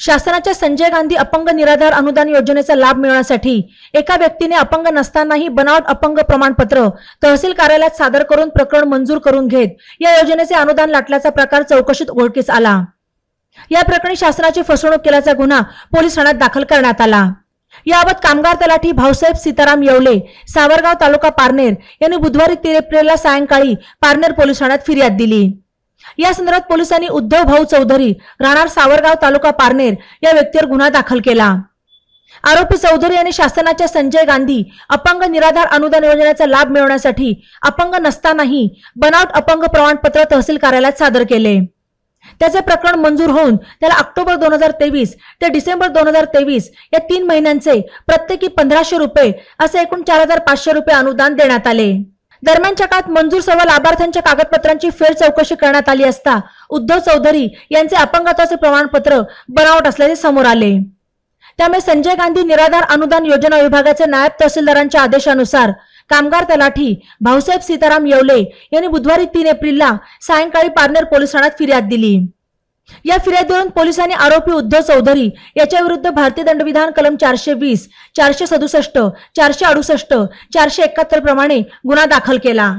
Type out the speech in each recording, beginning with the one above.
शासनाच्या संजय गांधी अपंग निराधार अनुदान योजनेचा लाभ मिळवण्यासाठी एका व्यक्तीने अपंग नसतानाही बनावट अपंग प्रमाणपत्र तहसील कार्यालयात सादर करून प्रकरण मंजूर करून घेत या योजनेचे अनुदान लाटल्याचा प्रकार चौकशीत उघडकीस आला। या प्रकरणी शासनाची फसवणूक केल्याचा गुन्हा पोलीस ठाण्यात दाखल करण्यात आला। याबाबत कामगार तलाठी भाऊसाहेब सीताराम येवले, सावरगाव तालुका पारनेर यांनी बुधवारी 3 एप्रिलला सायंकाळी पारनेर पोलीस ठाण्यात फिर्याद दिली। या संदर्भात पोलिसांनी उद्धव भाऊ चौधरी राहणार सावरगाव तालुका पारनेर या व्यक्तीवर गुन्हा दाखल केला। आरोपी चौधरी यांनी शासनाच्या संजय गांधी अपंग निराधार अनुदान योजनेचा लाभ मिळवण्यासाठी अपंग नसतानाही बनावट अपंग प्रमाणपत्र तहसील कार्यालयात सादर केले। त्याचे प्रकरण मंजूर होऊन त्याला ऑक्टोबर 2023 ते डिसेंबर 2023 या 3 महिन्यांचे प्रत्येकी 1500 रुपये असे एकूण 4500 रुपये अनुदान देण्यात आले। दरम्यानच्या काळात मंजूर सर्व लाभार्थ्यांच्या कागदपत्रांची फेर चौकशी करण्यात आली असता उद्धव चौधरी यांचे अपंगत्वाचे प्रमाणपत्र बनावट असल्याचे समोर आले। त्यामुळे संजय गांधी निराधार अनुदान योजना विभागाचे नायब तहसीलदारांच्या आदेशानुसार कामगार तलाठी भाऊसाहेब सीताराम येवले यांनी बुधवारी 3 एप्रिलला सायंकाळी पारनेर पोलीस ठाण्यात फिर्याद दिली। या फिर्यादीवरून पोलिसांनी आरोपी उद्धव चौधरी याच्या विरुद्ध भारतीय दंडविधान कलम 420, 467, 468, 471 प्रमाणे गुन्हा दाखल केला।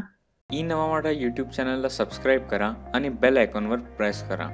ई नवा मराठा यूट्यूब चॅनलला सबस्क्राइब करा आणि बेल आयकॉनवर प्रेस करा।